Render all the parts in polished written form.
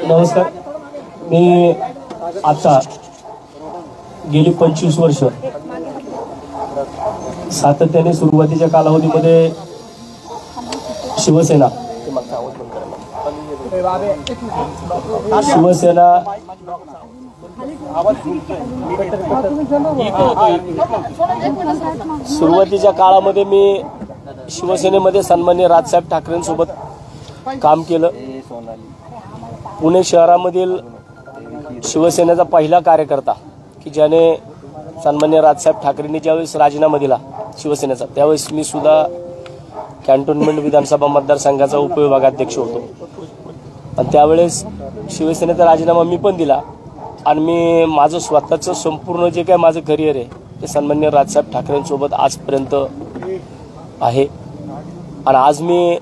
नमस्कार. मी आता गेली 25 वर्ष सातत्याने सुरुवातीच्या कालावधीमध्ये शिवसेना सुरुवातीच्या काळामध्ये मी शिवसेनेमध्ये सन्माननीय राजसाहेब ठाकरेंसोबत काम केलं. पुणे शहरामधील शिवसेनेचा पहिला कार्यकर्ता की ज्याने सन्माननीय राजसाहेब ठाकरेंनी ज्यावेळेस राजीनामा दिला शिवसेनेचा, त्यावेळेस मी सुद्धा कॅन्टोन्मेंट विधानसभा मतदारसंघाचा उपविभागाध्यक्ष होतो. आणि त्यावेळेस शिवसेनेचा राजीनामा मी पण दिला आणि मी माझं स्वतःचं संपूर्ण जे काय माझं करिअर आहे ते सन्माननीय राजसाहेब ठाकरेंसोबत आजपर्यंत आहे. आणि आज मी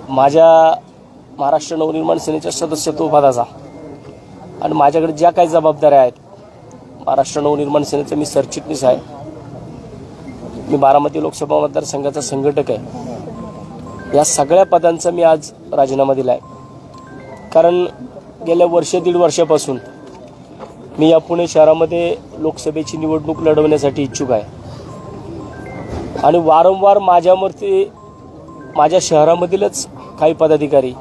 माझ्या महाराष्ट्र नवनिर्माण सेनेच्या सदस्यत्व पदाचा आणि माझ्याकडे ज्या काही जबाबदाऱ्या आहेत, महाराष्ट्र नवनिर्माण सेनेचं मी सरचिटणीस आहे, मी बारामती लोकसभा मतदारसंघाचा संघटक आहे. या सगळ्या पदांचा मी आज राजीनामा दिला आहे. कारण गेल्या दीड वर्षापासून मी या पुणे शहरामध्ये लोकसभेची निवडणूक लढवण्यासाठी इच्छुक आहे. आणि वारंवार माझ्या शहरामधीलच काही पदाधिकारी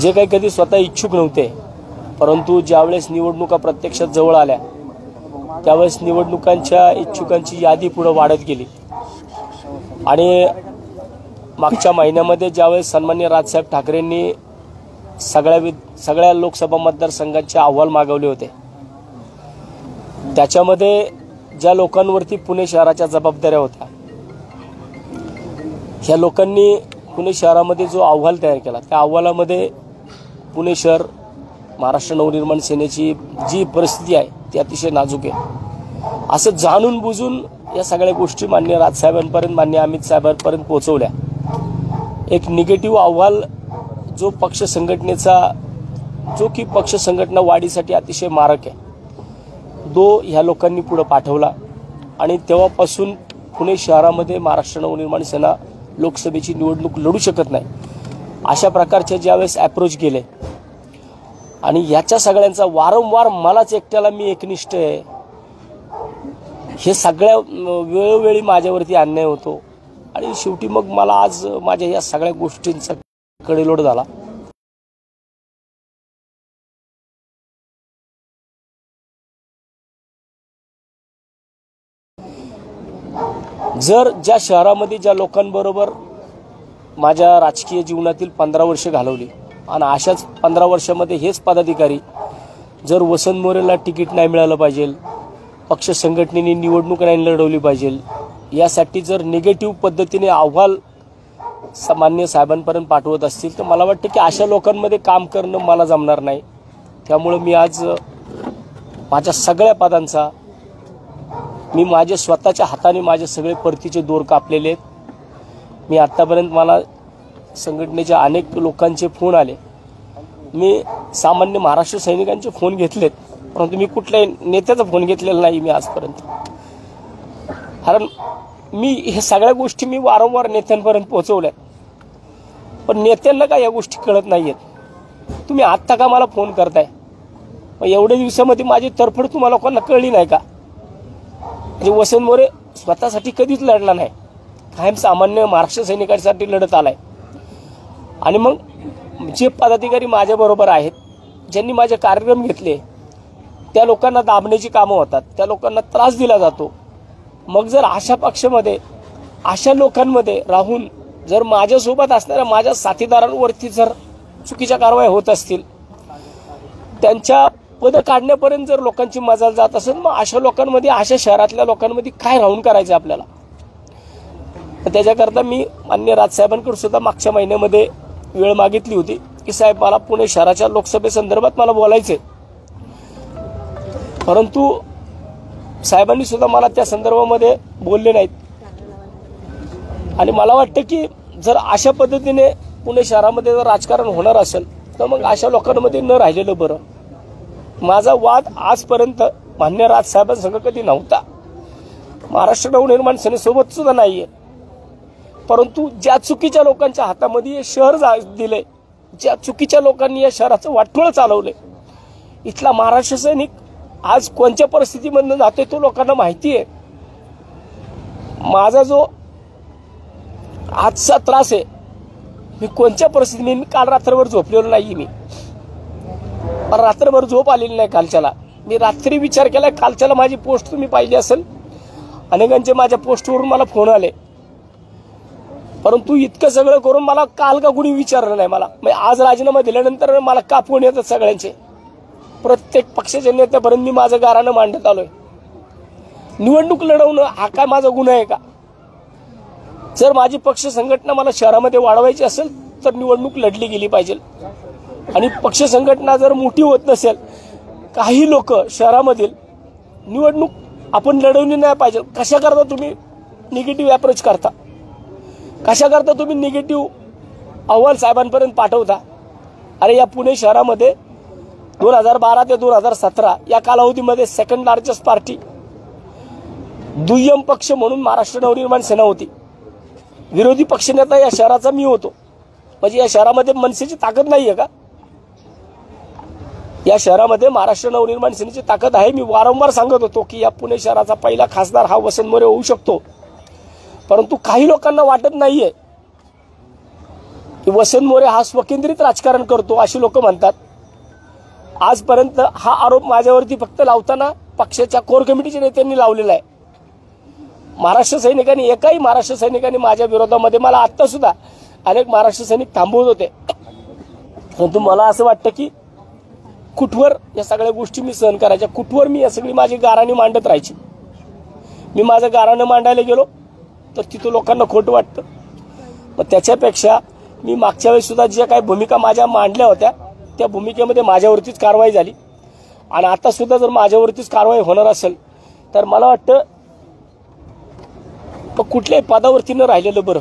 जे काही कधी स्वतः इच्छुक नव्हते, परंतु ज्यावेळेस निवडणुका प्रत्यक्षात जवळ आल्या त्यावेळेस निवडणुकांच्या इच्छुकांची यादी पुढे वाढत गेली. आणि मागच्या महिन्यामध्ये ज्यावेळेस सन्माननीय राजसाहेब ठाकरेंनी सगळ्या लोकसभा मतदारसंघांचे अहवाल मागवले होते, त्याच्यामध्ये ज्या लोकांवरती पुणे शहराच्या जबाबदाऱ्या होत्या, ह्या लोकांनी पुणे शहरामध्ये जो अहवाल तयार केला त्या अहवालामध्ये पुणे शहर महाराष्ट्र नवनिर्माण सेनेची जी परिस्थिती आहे ती अतिशय नाजूक आहे असं जाणून बुजून या सगळ्या गोष्टी माननीय राजसाहेबांपर्यंत, माननीय अमित साहेबांपर्यंत पोहोचवल्या. एक निगेटिव्ह अहवाल जो पक्ष संघटना वाढीसाठी अतिशय मारक आहे, तो ह्या लोकांनी पुढे पाठवला. आणि तेव्हापासून पुणे शहरामध्ये महाराष्ट्र नवनिर्माण सेना लोकसभेची निवडणूक लढू शकत नाही अशा प्रकारचे ज्यावेळेस अप्रोच गेले. आणि याच्या सगळ्यांचा वारंवार मलाच एकट्याला मी एकनिष्ठ आहे हे सगळ्या वेळोवेळी माझ्यावरती अन्याय होतो. आणि शेवटी मग मला आज माझ्या या सगळ्या गोष्टींचा कडेलोट झाला. जर ज्या शहरामध्ये ज्या लोकांबरोबर माझ्या राजकीय जीवनातील 15 वर्ष घालवली आणि अशाच 15 वर्षामध्ये हेच पदाधिकारी जर वसंत मोरेला तिकीट नाही मिळालं पाहिजे, पक्ष संघटनेने निवडणूक नाही लढवली पाहिजे, यासाठी जर निगेटिव्ह पद्धतीने अहवाल माननीय साहेबांपर्यंत पाठवत असतील तर मला वाटतं की अशा लोकांमध्ये काम करणं मला जमणार नाही. त्यामुळे मी आज माझ्या सगळ्या पदांचा मी माझ्या स्वतःच्या हाताने माझे सगळे परतीचे दोर कापलेले आहेत. मी आत्तापर्यंत मला संघटनेच्या अनेक लोकांचे फोन आले, मी सामान्य महाराष्ट्र सैनिकांचे फोन घेतलेत, परंतु मी कुठल्याही नेत्याचा फोन घेतलेला नाही मी आजपर्यंत. कारण मी हे सगळ्या गोष्टी मी वारंवार नेत्यांपर्यंत पोहोचवल्या, पण नेत्यांना काय या गोष्टी कळत नाहीयेत. तुम्ही आत्ता का मला फोन करताय? मग एवढ्या दिवसामध्ये माझी तरफड तुम्हाला लोकांना कळली नाही का? म्हणजे वसंत मोरे स्वतःसाठी कधीच लढला नाही, कायम सामान्य महाराष्ट्र सैनिकांसाठी लढत आलाय. आणि मग जे पदाधिकारी माझ्याबरोबर आहेत, ज्यांनी माझे कार्यक्रम घेतले, त्या लोकांना दाबण्याची कामं होतात, त्या लोकांना त्रास दिला जातो. मग जर अशा पक्षामध्ये अशा लोकांमध्ये राहून जर माझ्यासोबत असणाऱ्या माझ्या साथीदारांवरती जर चुकीच्या कारवाई होत असतील, त्यांच्या पद काढण्यापर्यंत जर लोकांची मजाल जात असेल, मग अशा लोकांमध्ये, अशा शहरातल्या लोकांमध्ये काय राहून करायचं आपल्याला? त्याच्याकरता मी माननीय राजसाहेबांकडे सुद्धा मागच्या महिन्यामध्ये वेळ मागितली होती की साहेब मला पुणे शहराच्या लोकसभेसंदर्भात मला बोलायचंय. परंतु साहेबांनी सुद्धा मला त्या संदर्भामध्ये बोलले नाहीत. आणि मला वाटतं की जर अशा पद्धतीने पुणे शहरामध्ये जर राजकारण होणार असेल तर मग अशा लोकांमध्ये न राहिलेलं बरं. माझा वाद आजपर्यंत मान्य राजसाहेबांसंग कधी नव्हता, महाराष्ट्र नवनिर्माण सेनेसोबत सुद्धा नाहीये. परंतु ज्या चुकीच्या लोकांच्या हातामध्ये हे शहर दिले, ज्या चुकीच्या लोकांनी या शहराचं वाटोळं चालवले, इथला महाराष्ट्र सैनिक आज कोणत्या परिस्थितीमधून जातोय तो लोकांना माहिती आहे. माझा जो आजचा त्रास आहे, मी कोणत्या परिस्थितीत, मी काल रात्रभर झोपलेलो नाही. मी रात्रभर झोप आलेली नाही कालच्याला. मी रात्री विचार केला, कालच्याला माझी पोस्ट तुम्ही पाहिली असेल, अनेकांचे माझ्या पोस्टवरून मला फोन आले. परंतु इतकं सगळं करून मला काल का कुणी विचारलं नाही. मला आज राजीनामा दिल्यानंतर मला का फोन येतात सगळ्यांचे, प्रत्येक पक्षाच्या नेत्यापर्यंत मी माझं गाऱ्हाणं मांडत आलोय. निवडणूक लढवणं हा काय माझा गुन्हा आहे का? जर माझी पक्ष संघटना मला शहरामध्ये वाढवायची असेल तर निवडणूक लढली गेली पाहिजे. आणि पक्ष संघटना जर मोठी होत नसेल, काही लोक शहरामधील निवडणूक आपण लढवली नाही पाहिजे. कशा करता तुम्ही निगेटिव्ह अप्रोच करता, कशा करता तुम्ही निगेटिव्ह अहवाल साहेबांपर्यंत पाठवता. अरे या पुणे शहरामध्ये 2012 ते 2017 या कालावधीमध्ये सेकंड लार्जेस्ट पार्टी, दुय्यम पक्ष म्हणून महाराष्ट्र नवनिर्माण सेना होती. विरोधी पक्षनेता या शहराचा मी होतो. म्हणजे या शहरामध्ये मनसेची ताकद नाहीये का? या शहरामध्ये महाराष्ट्र नवनिर्माण सेनेची ताकद आहे. मी वारंवार सांगत होतो की या पुणे शहराचा पहिला खासदार हा वसंत मोरे होऊ शकतो. परंतु काही लोकांना वाटत नाहीये की वसंत मोरे हा स्वकेंद्रित राजकारण करतो, अशी लोक म्हणतात. आजपर्यंत हा आरोप माझ्यावरती फक्त लावताना पक्षाच्या कोर कमिटीच्या नेत्यांनी लावलेला आहे. महाराष्ट्र सैनिकांनी, एकाही महाराष्ट्र सैनिकांनी माझ्या विरोधामध्ये, मला आत्ता सुद्धा अनेक महाराष्ट्र सैनिक थांबवत होते. परंतु मला असं वाटतं की कुठवर या सगळ्या गोष्टी मी सहन करायच्या, कुठवर मी या सगळी माझी गाऱ्हाणी मांडत राहायची. मी माझं गाऱ्हाणं मांडायला गेलो तर तिथं लोकांना खोटं वाटतं. मग त्याच्यापेक्षा मी मागच्या वेळेस सुद्धा ज्या काही भूमिका माझ्या मांडल्या होत्या त्या भूमिकेमध्ये माझ्यावरतीच कारवाई झाली. आणि आता सुद्धा जर माझ्यावरतीच कारवाई होणार असेल तर मला वाटतं कुठल्याही पदावरती न राहिलेलं बरं.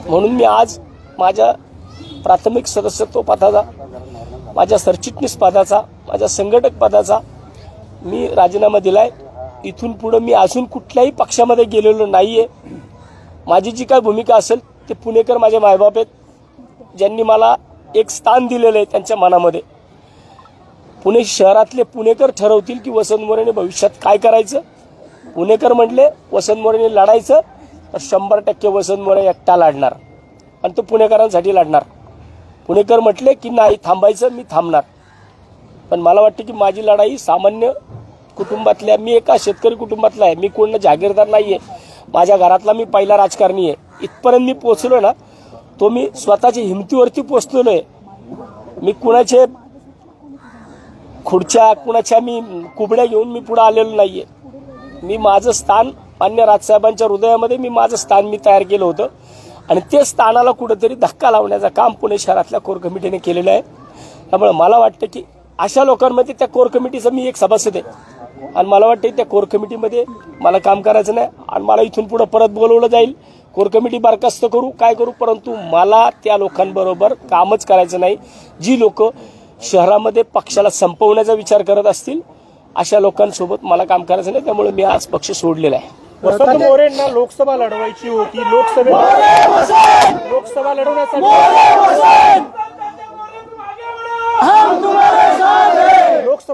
म्हणून मी आज माझ्या प्राथमिक सदस्यत्व पदाचा, माझ्या सरचिटणीस पदाचा, माझ्या संघटक पदाचा मी राजीनामा दिलाय. इथून पुढे मी अजून कुठल्याही पक्षामध्ये गेलेलो नाहीये. माझी जी काय भूमिका असेल ते पुणेकर माझे मायबाप आहेत, ज्यांनी मला एक स्थान दिलेलं आहे त्यांच्या मनामध्ये. पुणे शहरातले पुणेकर ठरवतील की वसंत मोरेने भविष्यात काय करायचं. पुणेकर म्हटले वसंत मोरेने लढायचं तर 100% वसंत मोरे एकटा लढणार आणि तो पुणेकरांसाठी लढणार. पुणेकर म्हटले की नाही थांबायचं, मी थांबणार. पण मला वाटतं की माझी लढाई सामान्य कुटुंबातल्या, मी एका शेतकरी कुटुंबातला आहे, मी कोण जागीरदार नाहीये. माझ्या घरातला मी पहिला राजकारणी आहे. इथपर्यंत मी पोहोचलो ना, तो मी स्वतःच्या हिमतीवरती पोहोचलेलो आहे. मी कुणाचे खुर्च्या, कुणाच्या मी कुबड्या घेऊन मी पुढे आलेलो नाहीये. मी माझं स्थान मान्य राजसाहेबांच्या हृदयामध्ये, मी माझं स्थान मी तयार केलं होतं. आणि ते स्थानाला कुठेतरी धक्का लावण्याचं काम पुणे शहरातल्या कोर कमिटीने केलेलं आहे. त्यामुळे मला वाटतं की अशा लोकांमध्ये त्या कोर कमिटीचा मी एक सभासद आहे. आणि मला वाटतं त्या कोर कमिटीमध्ये मला काम करायचं नाही. आणि मला इथून पुढे परत बोलवलं जाईल, कोर कमिटी बरखास्त करू, काय करू, परंतु मला त्या लोकांबरोबर कामच करायचं नाही. जी लोक शहरामध्ये पक्षाला संपवण्याचा विचार करत असतील अशा लोकांसोबत मला काम करायचं नाही. त्यामुळे मी आज पक्ष सोडलेला आहे. वसंत मोरेंना लोकसभा लढवायची होती. लोकसभा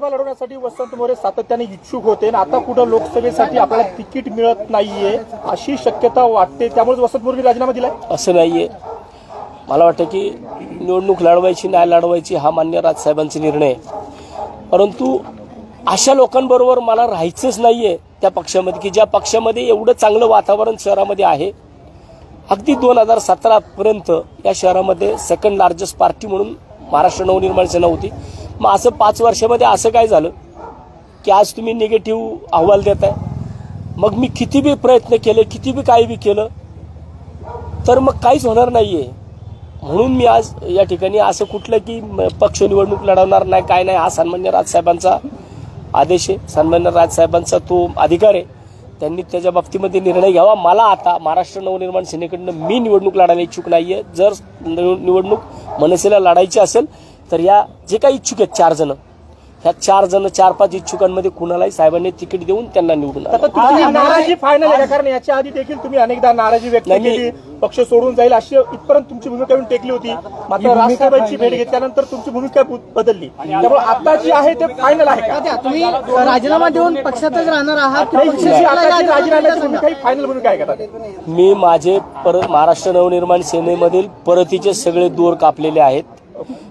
लढवण्यासाठी वसंत मोरे सातत्याने इच्छुक होते. आता कुठं लोकसभेसाठी आपल्याला तिकीट मिळत नाहीये अशी शक्यता वाटते. त्यामुळे वसंत मोरेंनी राजीनामा दिलाय असं नाहीये. मला वाटतं की निवडणूक लढवायची नाही लढवायची हा मान्य राजसाहेबांचा निर्णय आहे. परंतु अशा लोकांबरोबर मला राहायचंच नाहीये त्या पक्षामध्ये की ज्या पक्षामध्ये एवढं चांगलं वातावरण शहरामध्ये आहे. अगदी 2017 पर्यंत या शहरामध्ये सेकंड लार्जेस्ट पार्टी म्हणून महाराष्ट्र नवनिर्माण सेना होती. मग असं 5 वर्षामध्ये असं काय झालं की आज तुम्ही निगेटिव्ह अहवाल देताय. मग मी किती बी प्रयत्न केले, किती बी काही बी केलं तर मग काहीच होणार नाहीये. म्हणून मी आज या ठिकाणी असं कुठलं की पक्ष निवडणूक लढवणार नाही काय नाही, हा सन्मान्य राजसाहेबांचा आदेश आहे, सन्मान्य राजसाहेबांचा तो अधिकार आहे. त्यांनी त्याच्या बाबतीमध्ये निर्णय घ्यावा. मला आता महाराष्ट्र नवनिर्माण सेनेकडनं मी निवडणूक लढायला इच्छुक नाहीये. जर निवडणूक मनसेला लढायची असेल तर या जे काही इच्छुक आहेत 4 जण ह्या 4-5 इच्छुकांमध्ये कुणालाही साहेबांनी तिकीट देऊन त्यांना निवडून आता तुमची नाराजी फायनल आहे का? कारण याच्या आधी देखील तुम्ही अनेकदा नाराजी व्यक्त केली, पक्ष सोडून जाईल अशी इथपर्यंत तुमची भूमिका येऊन टेकली होती. मात्र राजसाहेबांची भेट घेतल्यानंतर तुमची भूमिका बदलली, त्यामुळे आता जी आहे ते फायनल आहे का? तुम्ही राजीनामा देऊन पक्षातच राहणार आहात? राजीनाम्याची भूमिका ही फायनल भूमिका आहे का? मी माझे महाराष्ट्र नवनिर्माण सेनेमधील परतीचे सगळे दूर कापलेले आहेत.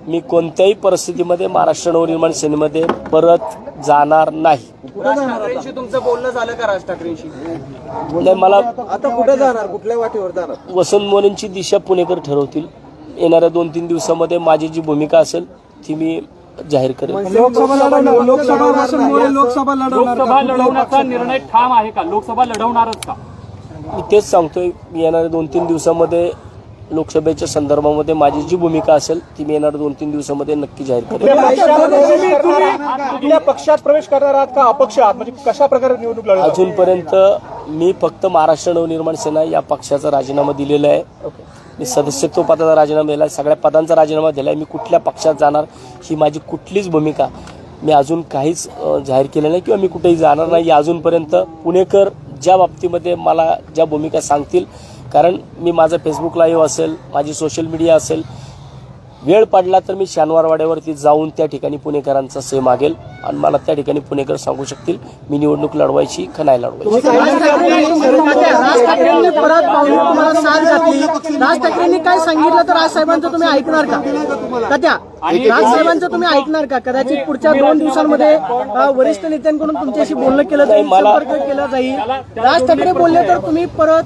मी कोणत्याही परिस्थितीमध्ये महाराष्ट्र नवनिर्माण सेनेमध्ये परत जाणार नाही. तुमचं बोलणं झालं का राज ठाकरेंशी? नाही, मला आता कुठे जाणार, कुठल्या वाटेवर जाणार? वसंत मोरेंची दिशा पुणेकर ठरवतील. येणाऱ्या 2-3 दिवसामध्ये माझी जी भूमिका असेल ती मी जाहीर करेन. लोकसभा लढवण्याचा निर्णय ठाम आहे का? लोकसभा लढवणारच का? मी तेच सांगतोय, मी येणाऱ्या 2-3 दिवसामध्ये लोकसभेच्या संदर्भामध्ये माझी जी भूमिका असेल ती मी येणाऱ्या 2-3 दिवसामध्ये नक्की जाहीर करेन. कुठल्या पक्षात प्रवेश करणार आहात का अपक्ष आहात? म्हणजे कशा प्रकारे निवडणूक लढणार? अजूनपर्यंत मी फक्त महाराष्ट्र नवनिर्माण सेना या पक्षाचा राजीनामा दिलेला आहे. मी सदस्यत्व पदाचा राजीनामा दिला आहे, सगळ्या पदांचा राजीनामा दिला आहे. मी कुठल्या पक्षात जाणार ही माझी कुठलीच भूमिका मी अजून काहीच जाहीर केलं नाही किंवा मी कुठेही जाणार नाही. अजूनपर्यंत पुणेकर ज्या बाबतीमध्ये मला ज्या भूमिका सांगतील, कारण मी माझं फेसबुक लाईव्ह असेल, माझी सोशल मीडिया असेल, वेळ पडला तर मी शनिवारवाड्यावरती जाऊन त्या ठिकाणी पुणेकरांचा से मागेल आणि मला त्या ठिकाणी पुणेकर सांगू शकतील मी निवडणूक लढवायची का नाही लढवायची. राज ठाकरेंनी परत पाहून तुम्हाला साथ घातली. राज ठाकरेंनी काय सांगितलं तर राजसाहेबांचं तुम्ही ऐकणार का? राजसाहेबांचं तुम्ही ऐकणार का? कदाचित पुढच्या 2 दिवसांमध्ये वरिष्ठ नेत्यांकडून तुमच्याशी बोलणं केलं जाईल, संपर्क केला जाईल. राज ठाकरे बोलले तर तुम्ही परत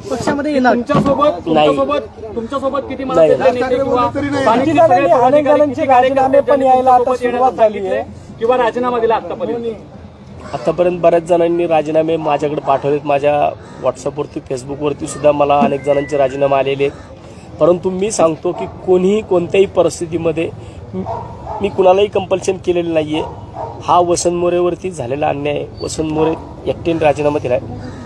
पक्षामध्ये येणार? तुमच्यासोबत किती अनेक जणांचे राजीनामे पण यायला आता सुरुवात झाली आहे किंवा राजीनामा दिला आतापर्यंत? आतापर्यंत बऱ्याच जणांनी राजीनामे माझ्याकडे पाठवलेत. माझ्या व्हॉट्सअपवरती, फेसबुकवरती सुद्धा मला अनेक जणांचे राजीनामे आलेले आहेत. परंतु मी सांगतो की कोणीही कोणत्याही परिस्थितीमध्ये मी कुणालाही कंपल्शन केलेलं नाही आहे. हा वसंत मोरेवरती झालेला अन्याय आहे. वसंत मोरे एकट्याने राजीनामा दिला आहे.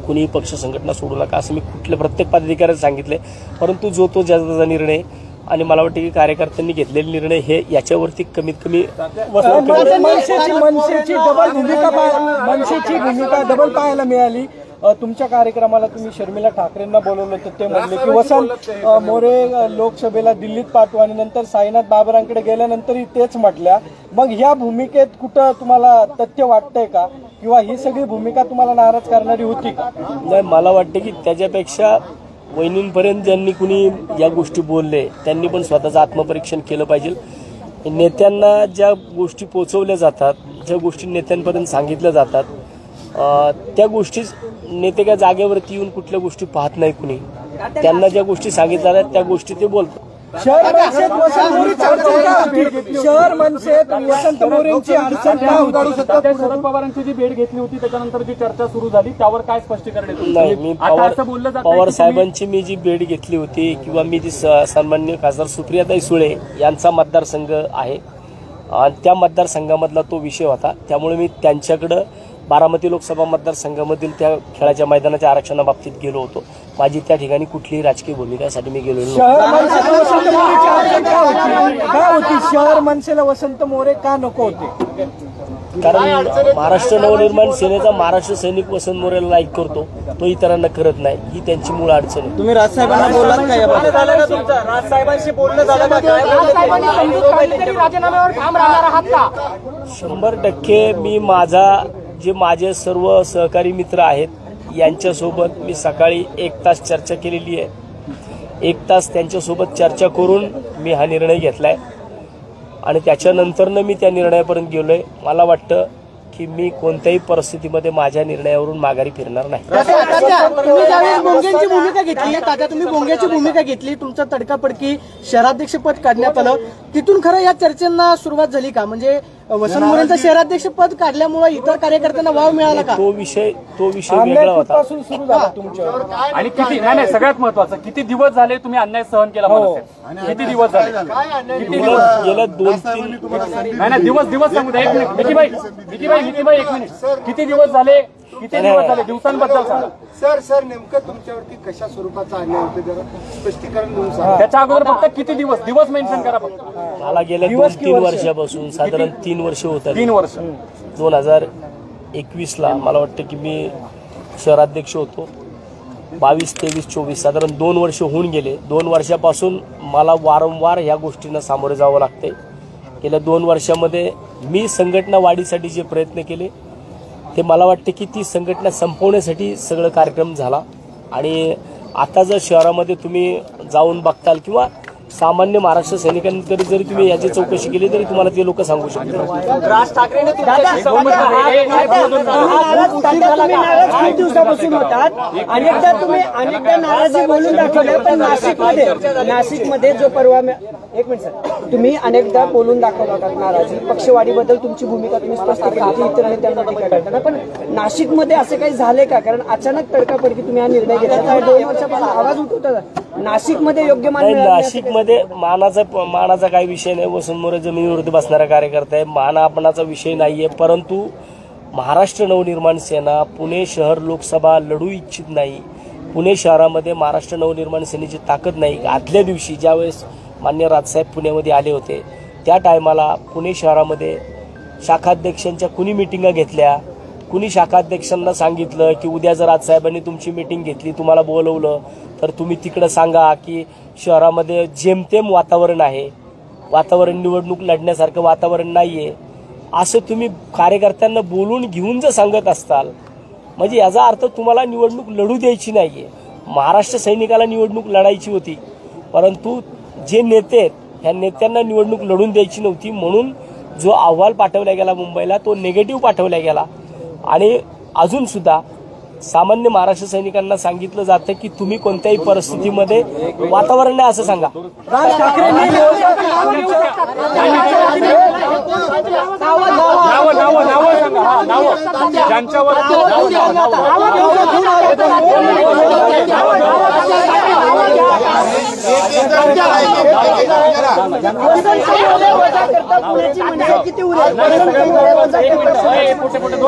कुणीही पक्ष संघटना सोडू नका असं मी प्रत्येक पदाधिकाऱ्याला सांगितले. परंतु जो तो ज्याचा निर्णय आणि मला वाटतं की कार्यकर्त्यांनी घेतलेले निर्णय हे याच्यावरती कमीत कमी मनसेची भूमिका डबल पाहायला मिळाली. तुमच्या कार्यक्रमाला तुम्ही शर्मिला ठाकरेंना बोलवलं तर ते म्हणले की वसंत मोरे लोकसभेला दिल्लीत पाठवू आणि नंतर साईनाथ बाबरांकडे गेल्यानंतरही तेच म्हटल्या. मग ह्या भूमिकेत कुठं तुम्हाला तथ्य वाटतंय का किंवा ही सगळी भूमिका तुम्हाला नाराज करणारी होती का? नाही, मला वाटतं की त्याच्यापेक्षा वहिनींपर्यंत ज्यांनी कुणी या गोष्टी बोलले त्यांनी पण स्वतःचं आत्मपरीक्षण केलं पाहिजे. नेत्यांना ज्या गोष्टी पोचवल्या जातात, ज्या गोष्टी नेत्यांपर्यंत सांगितल्या जातात, त्या गोष्टी नेते काय जागेवरती येऊन कुठल्या गोष्टी पाहत नाही. कुणी त्यांना ज्या गोष्टी सांगितल्या जातात त्या गोष्टी ते बोलतात. शहर मनसेत वसंत मोरेंची अडचण का उगाडू शकतात? शरद पवारांची जी भेट घेतली होती त्याच्यानंतर जी चर्चा सुरू झाली त्यावर काय स्पष्टीकरण आहे? नाही, मी पवार साहेबांची मी जी भेट घेतली होती किंवा मी जी सन्माननीय खासदार सुप्रियाताई सुळे यांचा मतदारसंघ आहे आणि त्या मतदारसंघामधला तो विषय होता. त्यामुळे मी त्यांच्याकडं बारामती लोकसभा मतदारसंघामधील त्या खेळाच्या मैदानाच्या आरक्षणाबाबतीत गेलो होतो. माझी त्या ठिकाणी कुठलीही राजकीय भूमिकासाठी मी गेलो नव्हतो. शहर मनसेला वसंत मोरे का नको होते? कारण महाराष्ट्र नवनिर्माण सेनेचा महाराष्ट्र सैनिक वसंत मोरेला लाईक करतो, तो इतरांना करत नाही. ही त्यांची मूळ अडचण आहे. तुम्ही राजसाहेबांना बोललात का याबाबत? राजसाहेबांशी बोलणं झालं का? राजीनाम्यावर ठाम राहणार आहात का? 100% मी जे माझे सर्व सहकारी मित्र आहेत यांच्यासोबत मी सकाळी 1 तास चर्चा केलेली आहे. 1 तास त्यांच्यासोबत चर्चा करून मी हा निर्णय घेतलाय आणि त्याच्यानंतरनं मी त्या निर्णयापर्यंत गेलोय. मला वाटतं की मी कोणत्याही परिस्थितीमध्ये माझ्या निर्णयावरून माघारी फिरणार नाही. तुम्ही ज्यावेळेस बोंगेची भूमिका घेतली, तात्या तुम्ही बोंगेची भूमिका घेतली, तुमचं तडकापडकी शहराध्यक्षपद काढण्यात आलं, तिथून खरं या चर्चेंना सुरुवात झाली का? म्हणजे वसंत मोरेंचं शहराध्यक्षपद काढल्यामुळे इतर कार्यकर्त्यांना वाव मिळाला का? तो विषय वेगळा होता. सुरू झाला तुमच्यावर. आणि किती नाही सगळ्यात महत्वाचं, किती दिवस झाले तुम्ही अन्याय सहन केला? किती दिवस झाले? गेल्या 2-3 नाही दिवस सांगू द्या. 1 मिनिट मिकीबाई 1 मिनिट. किती दिवस झाले? दिवसांबद्दल सांगा. सर नेमकं तुमच्यावरती कशा स्वरूपाचा अन्याय होतो जरा स्पष्टीकरण देऊन सांगा. त्याच्या अगोदर फक्त किती दिवस मेन्शन करा फक्त. मला गेल्या 2-3 वर्षापासून साधारण 3 वर्ष होत 3 वर्ष 2021ला मला वाटतं की मी शहराध्यक्ष होतो. 22, 23, 24 साधारण 2 वर्ष होऊन गेले. 2 वर्षापासून मला वारंवार ह्या गोष्टींना सामोरे जावं लागते. गेल्या 2 वर्षामध्ये मी संघटना वाढीसाठी जे प्रयत्न केले ते मला वाटते की ती संघटना संपवण्यासाठी सगळं कार्यक्रम झाला. आणि आता जर शहरामध्ये तुम्ही जाऊन बघताल किंवा सामान्य महाराष्ट्र सैनिकांनी जरी तुम्ही याची चौकशी केली तरी तुम्हाला ते लोक सांगू शकतात. राज ठाकरेंनी खूप दिवसापासून होतात. अनेकदा नाराजी बोलून दाखवल्या, पण नाशिकमध्ये जो परवा एक मिनिट सर, तुम्ही अनेकदा बोलून दाखवला होतात नाराजी. पक्षवाढीबद्दल तुमची भूमिका तुम्ही स्पष्ट केली होती, इतरांनी त्यांना टीका करताना. पण नाशिकमध्ये असं काही झालंय का? कारण अचानक तडकाफडकी तुम्ही हा निर्णय घेतला. 2 वर्षापासून आवाज उठवता नाशिकमध्ये योग्य मान मिळालं नाही. नाशिकमध्ये मानाचा काही विषय नाही. वसंत मोरे जमिनीवरती बसणारा कार्यकर्ता आहे. मान आपणाचा विषय नाहीये. परंतु महाराष्ट्र नवनिर्माण सेना पुणे शहर लोकसभा लढू इच्छित नाही. पुणे शहरामध्ये महाराष्ट्र नवनिर्माण सेनेची ताकद नाही. आदल्या दिवशी ज्यावेळेस मान्य राजसाहेब पुण्यामध्ये आले होते त्या टायमाला पुणे शहरामध्ये शाखाध्यक्षांच्या कुणी मिटिंगा घेतल्या, कुणी शाखाध्यक्षांना सांगितलं की उद्या जर राजसाहेबांनी तुमची मिटिंग घेतली, तुम्हाला बोलवलं तर तुम्ही तिकडं सांगा की शहरामध्ये जेमतेम वातावरण आहे, वातावरण निवडणूक लढण्यासारखं वातावरण नाहीये. असं तुम्ही कार्यकर्त्यांना बोलून घेऊन जर सांगत असताल म्हणजे याचा अर्थ तुम्हाला निवडणूक लढू द्यायची नाहीये. महाराष्ट्र सैनिकाला निवडणूक लढायची होती, परंतु जे नेते आहेत ह्या नेत्यांना निवडणूक लढून द्यायची नव्हती. म्हणून जो अहवाल पाठवला गेला मुंबईला तो निगेटिव्ह पाठवला गेला. आणि अजून सुद्धा सामान्य महाराष्ट्र सैनिकांना सांगितलं जातं की तुम्ही कोणत्याही परिस्थितीमध्ये वातावरण नाही असं सांगा.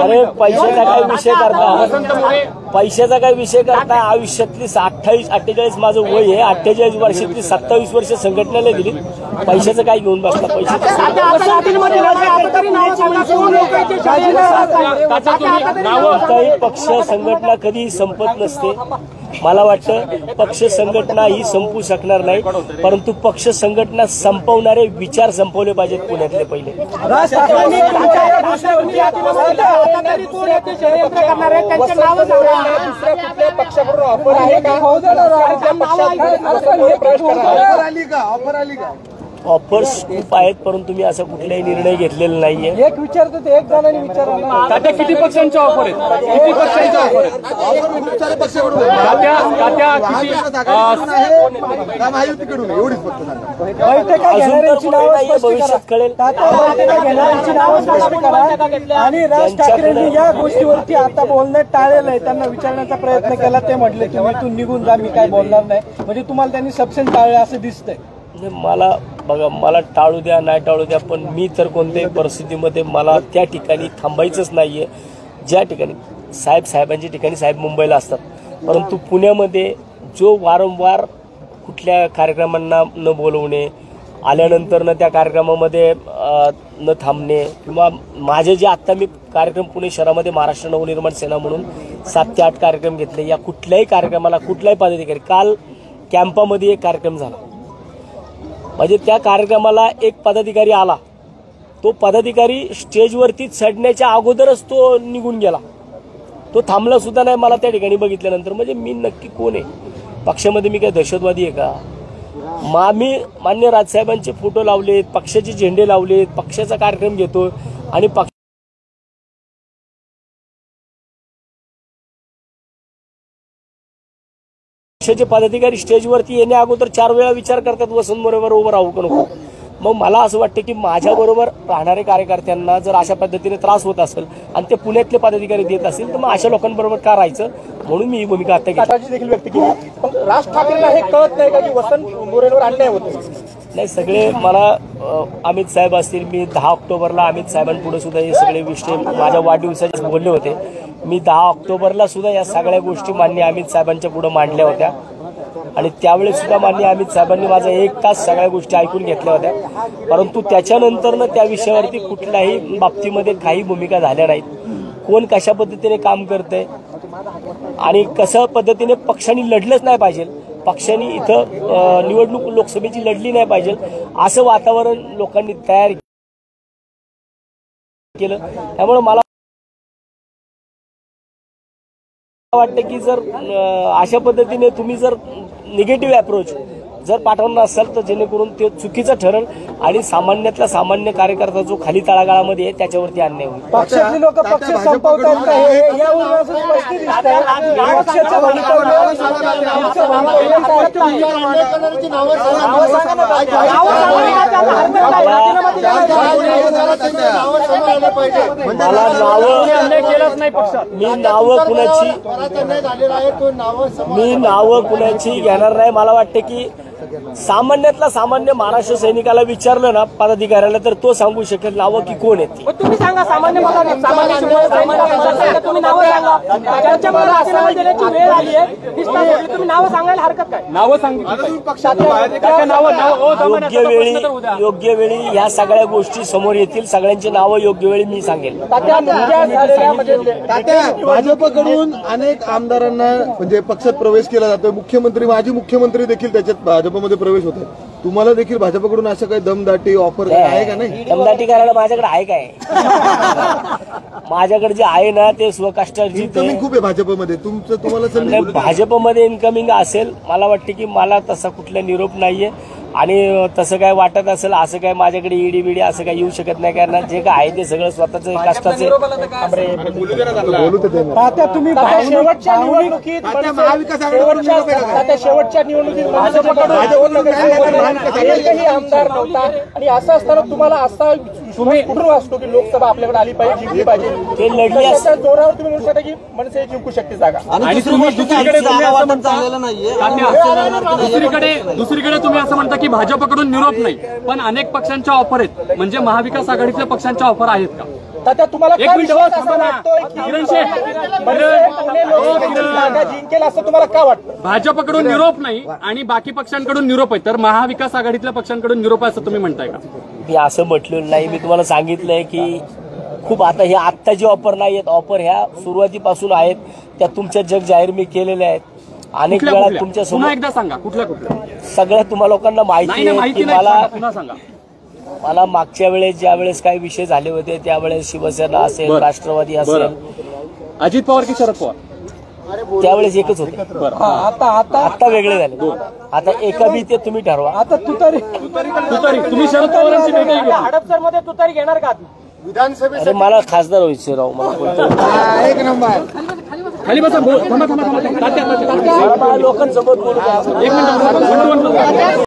अरे पैशाचा काय विषय करता आयुष्यातली 28-48 माझं वय आहे. 48 वर्षातली 27 वर्ष संघटनेला दिली. पैशाचं काय घेऊन बसला? पैशाची पक्ष संघटना कधी संपत नसते. मला वाटतं पक्ष संघटना ही संपू शकणार नाही, परंतु पक्ष संघटना संपवणारे विचार संपवले पाहिजेत पुण्यातले पहिले. ऑफर्स खूप आहेत, परंतु मी असा कुठलाही निर्णय घेतलेला नाहीये. एक विचारतो ते एक जणांनी विचारलं तात्या किती पक्षांच्या ऑफर आहेत? किती पक्षांच्या ऑफर आहेत? भविष्यात कळेल. आणि राज ठाकरेंनी या गोष्टीवरती आता बोलणं टाळलेलं आहे. त्यांना विचारण्याचा प्रयत्न केला, ते म्हटले तुम्ही इथून निघून जा, मी काय बोलणार नाही. म्हणजे तुम्हाला त्यांनी सबसेंट टाळलं असं दिसतंय. मला बघा, मला टाळू द्या नाही टाळू द्या, पण मी तर कोणत्याही परिस्थितीमध्ये मला त्या ठिकाणी थांबायचंच नाहीये. ज्या ठिकाणी साहेबांच्या ठिकाणी साहेब मुंबईला असतात, परंतु पुण्यामध्ये जो वारंवार कुठल्या कार्यक्रमांना न बोलवणे, आल्यानंतर न त्या कार्यक्रमामध्ये न थांबणे, किंवा माझे जे आत्ता मी कार्यक्रम पुणे शहरामध्ये महाराष्ट्र नवनिर्माण सेना म्हणून 7 ते 8 कार्यक्रम घेतले. या कुठल्याही कार्यक्रमाला कुठलाही पदाधिकारी, काल कॅम्पामध्ये एक कार्यक्रम झाला, म्हणजे त्या कार्यक्रमाला एक पदाधिकारी आला, तो पदाधिकारी स्टेजवरती चढण्याच्या अगोदरच तो निघून गेला. तो थांबला सुद्धा नाही मला त्या ठिकाणी बघितल्यानंतर. म्हणजे मी नक्की कोण आहे? पक्षामध्ये मी काय दहशतवादी आहे का? मी मान्य राजसाहेबांचे फोटो लावलेत, पक्षाचे झेंडे लावलेत, पक्षाचा कार्यक्रम घेतो आणि पक्षाचे पदाधिकारी स्टेजवरती येण्या अगोदर 4 वेळा विचार करतात वसंत मोरेवर उभं राहू का नको. मग मला असं वाटतं की माझ्याबरोबर राहणारे कार्यकर्त्यांना जर अशा पद्धतीने त्रास होत असेल आणि ते पुण्यातले पदाधिकारी देत असतील तर मग अशा लोकांबरोबर का राहायचं, म्हणून मी ही भूमिका आता घेतली. देखील व्यक्त केली. पण राज ठाकरेंना हे कळत नाही का की वसंत मोरेंवर अन्याय होतो? नाही, सगळे मला अमित साहेब असतील, मी 10 ऑक्टोबरला अमित साहेबांपुढे सुद्धा हे सगळे विषय माझ्या वाढदिवसाचे बोलले होते मी 10 ऑक्टोबरला सुद्धा या सगळ्या गोष्टी माननीय अमित साहेबांच्या पुढे मांडल्या होत्या आणि त्यावेळेस सुद्धा माननीय अमित साहेबांनी माझा 1 तास सगळ्या गोष्टी ऐकून घेतल्या होत्या. परंतु त्याच्यानंतरनं त्या विषयावरती कुठल्याही बाबतीमध्ये काही भूमिका झाल्या नाहीत. कोण कशा पद्धतीने काम करतंय आणि कसं पद्धतीने पक्षांनी लढलंच नाही पाहिजे, पक्षांनी इथं निवडणूक लोकसभेची लढली नाही पाहिजे असं वातावरण लोकांनी तयार केलं. त्यामुळे मला वाटतं की जर अशा पद्धतीने तुम्ही जर निगेटिव्ह अप्रोच जर पाठवणार असाल तर जेणेकरून ते चुकीचं ठरेल आणि सामान्यातला सामान्य कार्यकर्ता जो खाली तळागाळामध्ये आहे त्याच्यावरती अन्याय होईल. पक्षातली लोक पक्ष संपवतात का हे यावरून असं स्पष्ट दिसतंय. पक्षाचं मला नावं कुणाची घेणार नाही. मला वाटतं की सामान्यातला सामान्य महाराष्ट्र सैनिकाला विचारलं ना पदाधिकाऱ्याला तर तो सांगू शकेल नावं की कोण आहेत. तुम्ही सांगा सामान्य तुम्ही नावं सांगा. वेळ आली आहे तुम्ही नावं सांगायला हरकत काय? नावं योग्य वेळी ह्या सगळ्या गोष्टी समोर येतील. सगळ्यांची नावं योग्य वेळी मी सांगेल. भाजपकडून अनेक आमदारांना म्हणजे पक्षात प्रवेश केला जातोय. मुख्यमंत्री माजी मुख्यमंत्री देखील त्याच्यात भाजपमध्ये प्रवेश होत आहे. तुम्हाला देखील भाजपकडून असं काही दमदाटी ऑफर आहे का? नाही, दमदाटी करायला माझ्याकडे आहे काय? माझ्याकडे जे आहे ना ते स्वकष्टार्जित इन्कमिंग खूप आहे भाजपमध्ये. तुम्हाला संधी भाजपमध्ये इन्कमिंग असेल. मला वाटतं की मला तसा कुठला निरोप नाहीये आणि तसं काय वाटत असेल असं काय माझ्याकडे ईडी बिडी असं काय येऊ शकत नाही. कारण जे काय आहे ते सगळं स्वतःच कष्टाचे. तुम्ही शेवटच्या निवडणुकीत एकही आमदार नव्हता आणि असं असताना तुम्हाला असा तुम्ही कुठून असतो की लोकसभा आपल्याकडे आली पाहिजे, जिंकली पाहिजे. ते लढली त्याच्या जोरावर तुम्ही म्हणू शकता की मनसे जिंकू शकते जागा. आणि दुसरीकडे तुम्ही असं म्हणता की भाजपकडून निरोप नाही पण अनेक पक्षांच्या ऑफर आहेत. म्हणजे महाविकास आघाडीतल्या पक्षांच्या ऑफर आहेत का? तात्या तुम्हाला एक मिनिट जिंकेल असं तुम्हाला का वाटतं? भाजपकडून निरोप नाही आणि बाकी पक्षांकडून निरोप आहे तर महाविकास आघाडीतल्या पक्षांकडून निरोप आहे असं तुम्ही म्हणताय का? मी असं म्हटलेलं नाही. मी तुम्हाला सांगितलंय की खूप आता हे आत्ताची ऑफर नाही आहेत. ऑफर ह्या सुरुवातीपासून आहेत. त्या तुमच्या जग जाहीर मी केलेल्या आहेत. अनेक वेळा तुमच्या समोर एकदा सांगा कुठल्या सगळ्या तुम्हाला लोकांना माहिती आहे की पुन्हा सांगा. मला मागच्या वेळेस ज्या वेळेस काही विषय झाले होते त्यावेळेस शिवसेना असेल, राष्ट्रवादी असेल, अजित पवार की शरद पवार त्यावेळेस एकच होते. आता वेगळे झाले. आता एका बी ते तुम्ही ठरवा. आता तुतारी तुम्ही शरद पवारांची भेट घेतली. हडपसर मध्ये तुतारी घेणार का? विधानसभेत अरे मला खासदार व्हायचे राव. मला एक नंबर खाली बसा. थांबा लोकांसोबत बोलू. एक मिनिट